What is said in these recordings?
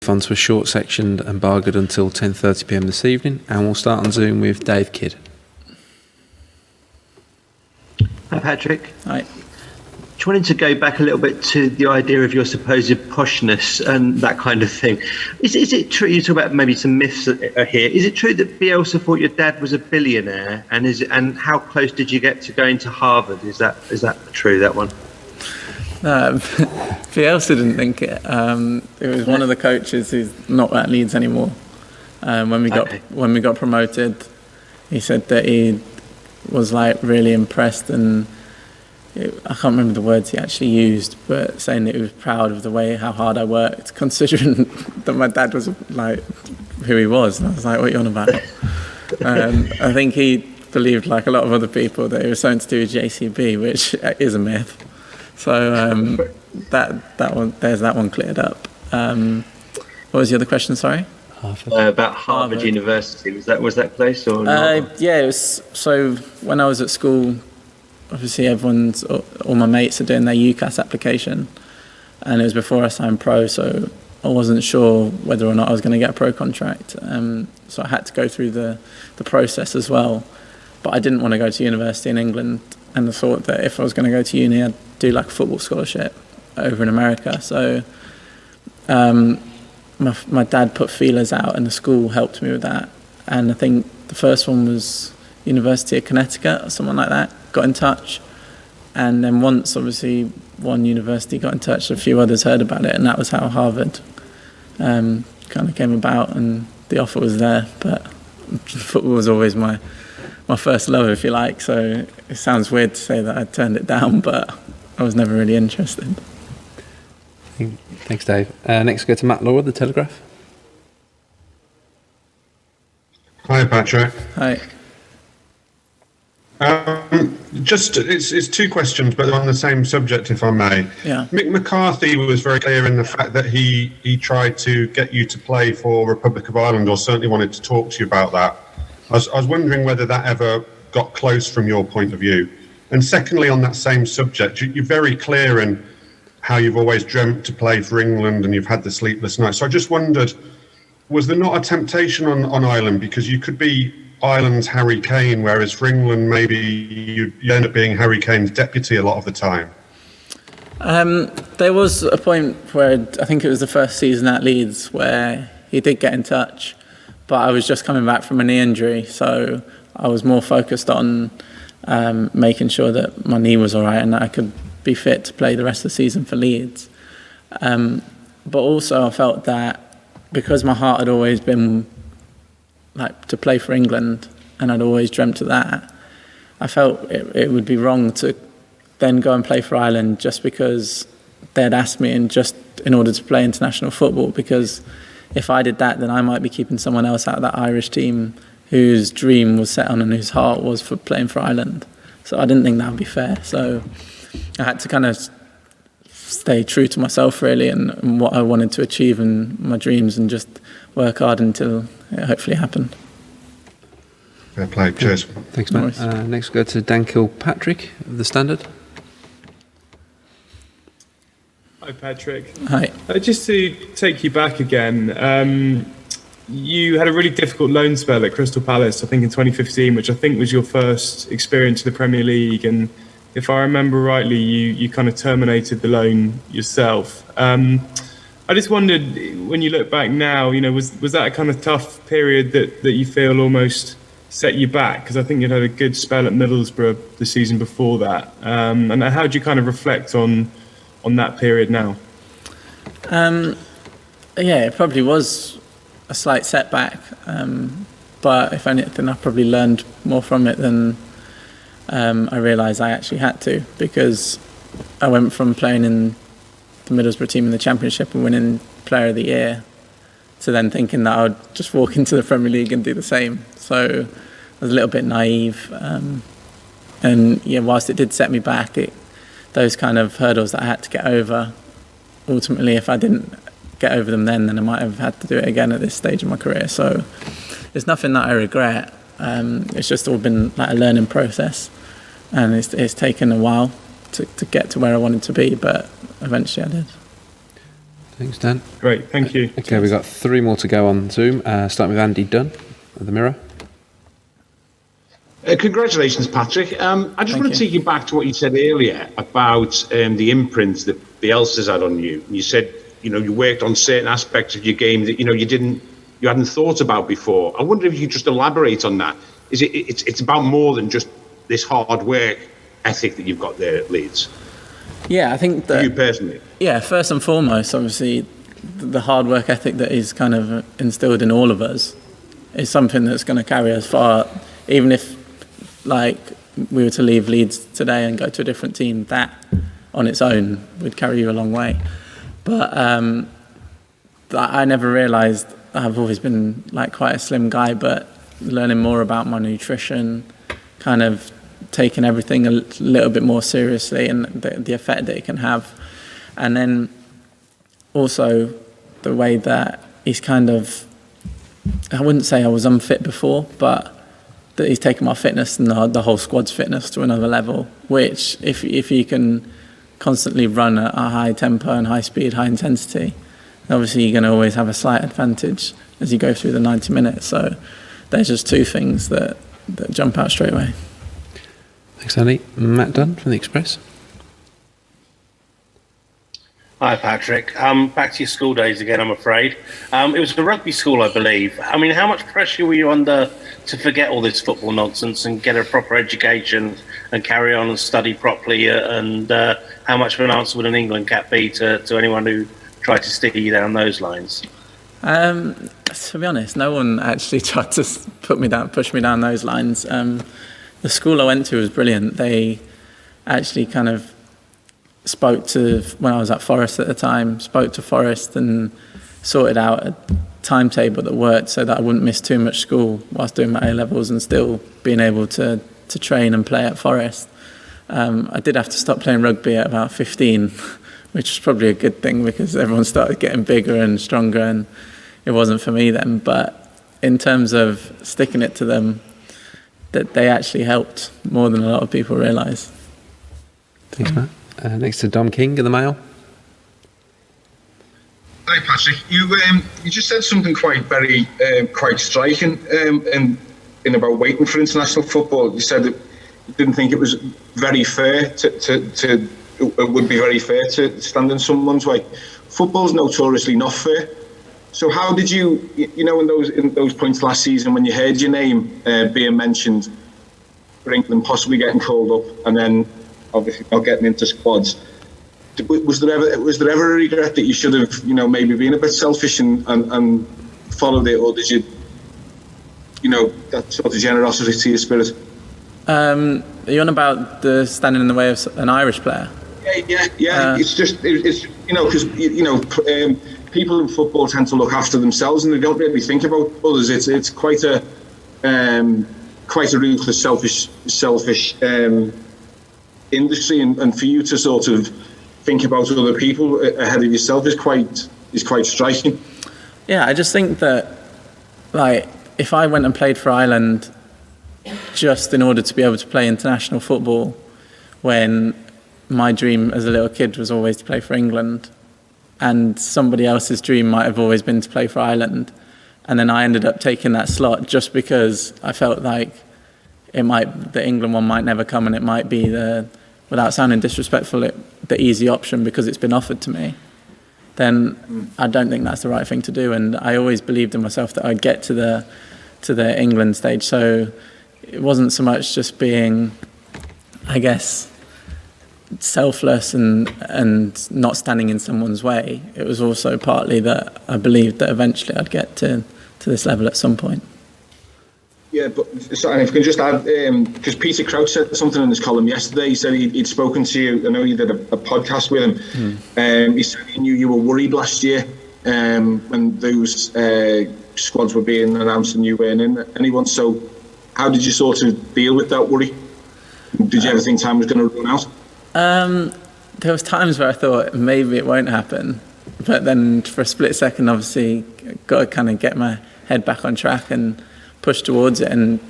funds were short-sectioned and embargoed until 10:30pm this evening, and we'll start on Zoom with Dave Kidd. Hi, Patrick. Hi. Just wanted to go back a little bit to the idea of your supposed poshness and that kind of thing. Is it true, you talk about maybe some myths here, is it true that Bielsa thought your dad was a billionaire, and how close did you get to going to Harvard? Is that true, that one? Bielsa didn't think it. It was one of the coaches who's not at Leeds anymore. When we got promoted, he said that he was like really impressed, and I can't remember the words he actually used, but saying that he was proud of how hard I worked, considering that my dad was like who he was. And I was like, what are you on about? I think he believed, like a lot of other people, that it was something to do with JCB, which is a myth. So that one, there's that one cleared up. What was the other question? Sorry. About Harvard University. Was that close or not? Yeah, it was. So when I was at school, obviously all my mates are doing their UCAS application, and it was before I signed pro, so I wasn't sure whether or not I was going to get a pro contract. So I had to go through the process as well. But I didn't want to go to university in England, and I thought that if I was going to go to uni, I'd do like a football scholarship over in America. So my dad put feelers out, and the school helped me with that. And I think the first one was University of Connecticut or someone like that, got in touch. And then once, obviously, one university got in touch, a few others heard about it, and that was how Harvard kind of came about, and the offer was there. But football was always my first love, if you like, so it sounds weird to say that I turned it down, but I was never really interested. Thanks, Dave. Next, go to Matt Law, The Telegraph. Hi, Patrick. Hi. It's two questions, but on the same subject, if I may. Yeah. Mick McCarthy was very clear in the fact that he tried to get you to play for Republic of Ireland, or certainly wanted to talk to you about that. I was wondering whether that ever got close from your point of view. And secondly, on that same subject, you're very clear in how you've always dreamt to play for England, and you've had the sleepless nights. So I just wondered, was there not a temptation on Ireland? Because you could be Ireland's Harry Kane, whereas for England, maybe you end up being Harry Kane's deputy a lot of the time. There was a point where I think it was the first season at Leeds where he did get in touch, but I was just coming back from a knee injury, so I was more focused on making sure that my knee was all right and that I could be fit to play the rest of the season for Leeds. But also I felt that because my heart had always been like to play for England, and I'd always dreamt of that, I felt it would be wrong to then go and play for Ireland just because they'd asked me and just in order to play international football, because if I did that, then I might be keeping someone else out of that Irish team whose dream was set on and whose heart was for playing for Ireland. So I didn't think that would be fair. So I had to kind of stay true to myself, really, and what I wanted to achieve and my dreams, and just work hard until it hopefully happened. Fair play. Cheers. Thanks, Matt. Next, we'll go to Dan Kilpatrick of The Standard. Hi, Patrick. Hi. Just to take you back again, you had a really difficult loan spell at Crystal Palace, I think in 2015, which I think was your first experience of the Premier League. And if I remember rightly, you kind of terminated the loan yourself. I just wondered, when you look back now, was that a kind of tough period that you feel almost set you back? Because I think you'd had a good spell at Middlesbrough the season before that. And how do you kind of reflect on that period now? Yeah, it probably was a slight setback, but if anything, I probably learned more from it than I realised I actually had to, because I went from playing in the Middlesbrough team in the Championship and winning Player of the Year to then thinking that I would just walk into the Premier League and do the same. So I was a little bit naive, and yeah, whilst it did set me back, those kind of hurdles that I had to get over, ultimately, if I didn't get over them then I might have had to do it again at this stage of my career. So it's nothing that I regret. It's just all been like a learning process, and it's taken a while to get to where I wanted to be, but eventually I did. Thanks, Dan. Great, thank you. Okay, we've got 3 more to go on Zoom. Starting with Andy Dunn of the Mirror. Congratulations, Patrick. I just want to take you back to what you said earlier about the imprint that Bielsa's had on you. You said, you worked on certain aspects of your game that, you hadn't thought about before. I wonder if you could just elaborate on that. It's about more than just this hard work ethic that you've got there at Leeds? Yeah, I think that... You personally? Yeah, first and foremost, obviously, the hard work ethic that is kind of instilled in all of us is something that's going to carry us far. Even if, we were to leave Leeds today and go to a different team, that on its own would carry you a long way. But I never realised... I've always been quite a slim guy, but learning more about my nutrition, kind of taking everything a little bit more seriously and the effect that it can have. And then also the way that he's kind of, I wouldn't say I was unfit before, but that he's taken my fitness and the whole squad's fitness to another level, which if you can constantly run at a high tempo and high speed, high intensity, obviously you're going to always have a slight advantage as you go through the 90 minutes. So there's just 2 things that jump out straight away. Thanks, Andy. Matt Dunn from The Express. Hi, Patrick. Back to your school days again, I'm afraid. It was a rugby school, I believe. I mean, how much pressure were you under to forget all this football nonsense and get a proper education and carry on and study properly? And how much of an answer would an England cap be to anyone who tried to steer you down those lines? To be honest, no one actually tried to push me down those lines. The school I went to was brilliant. They actually kind of spoke to, when I was at Forest at the time, spoke to Forest and sorted out a timetable that worked so that I wouldn't miss too much school whilst doing my A-levels and still being able to train and play at Forest. I did have to stop playing rugby at about 15, which was probably a good thing because everyone started getting bigger and stronger and it wasn't for me then. But in terms of sticking it to them, that they actually helped more than a lot of people realise. Thanks, Matt. Next to Dom King of the Mail. Hi, Patrick. You just said something quite striking in about waiting for international football. You said that you didn't think it was very fair it would be very fair to stand in someone's way. Football's notoriously not fair. So how did you in those points last season when you heard your name being mentioned for England possibly getting called up and then obviously not getting into squads, was there ever a regret that you should have maybe been a bit selfish and followed it, or did you that sort of generosity to your spirit? Are you on about the standing in the way of an Irish player? Yeah. It's because people in football tend to look after themselves and they don't really think about others. It's quite a ruthless, selfish industry, and for you to sort of think about other people ahead of yourself is quite striking. Yeah, I just think that if I went and played for Ireland just in order to be able to play international football, when my dream as a little kid was always to play for England, and somebody else's dream might have always been to play for Ireland, and then I ended up taking that slot just because I felt like the England one might never come, and it might be without sounding disrespectful, the easy option because it's been offered to me, then I don't think that's the right thing to do. And I always believed in myself that I'd get to the England stage. So it wasn't so much just being, I guess, selfless and not standing in someone's way. It was also partly that I believed that eventually I'd get to this level at some point. Yeah, but sorry, if I can just add, because Peter Crouch said something in his column yesterday. He said he'd spoken to you. I know you did a podcast with him. He said he knew you were worried last year when those squads were being announced and you weren't in anyone. So how did you sort of deal with that worry? Did you ever think time was going to run out? There was times where I thought maybe it won't happen, but then for a split second, obviously, got to kind of get my head back on track and push towards it. And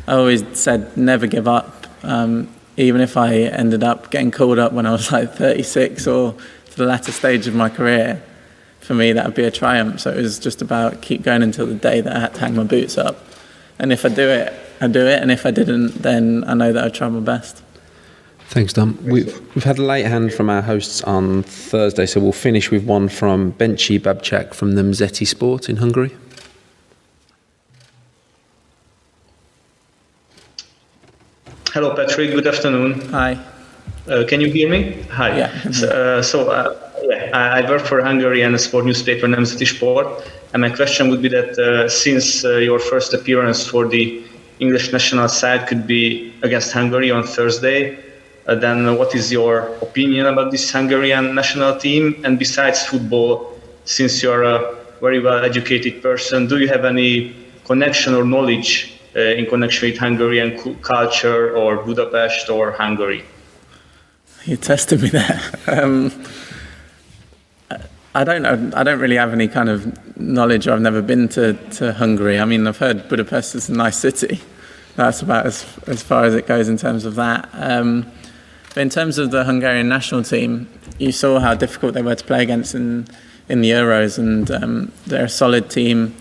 I always said never give up, even if I ended up getting called up when I was 36 or to the latter stage of my career. for me that would be a triumph. So it was just about keep going until the day that I had to hang my boots up. And if I do it, I do it. And if I didn't, then I know that I'd try my best. Thanks, Dom. We've had a late hand from our hosts on Thursday, so we'll finish with one from Benci Babchak from the Mzeti Sport in Hungary. Hello, Patrick. Good afternoon. Hi. Can you hear me? Hi. Yeah. I work for Hungarian sport newspaper Nemzeti Sport, and my question would be that since your first appearance for the English national side could be against Hungary on Thursday, then what is your opinion about this Hungarian national team? And besides football, since you're a very well-educated person, do you have any connection or knowledge in connection with Hungarian culture or Budapest or Hungary? You tested me there. I don't know. I don't really have any kind of knowledge. I've never been to Hungary. I mean, I've heard Budapest is a nice city. That's about as far as it goes in terms of that. But in terms of the Hungarian national team, you saw how difficult they were to play against in the Euros, and they're a solid team.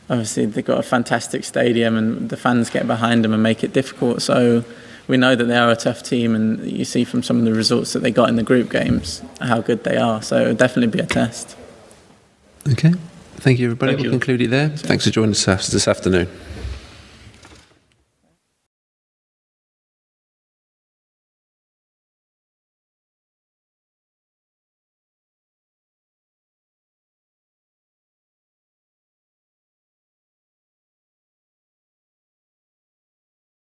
Obviously, they've got a fantastic stadium, and the fans get behind them and make it difficult. So we know that they are a tough team, and you see from some of the results that they got in the group games how good they are. So it would definitely be a test. Okay. Thank you, everybody. Thank you. We'll conclude it there. Thanks for joining us this afternoon.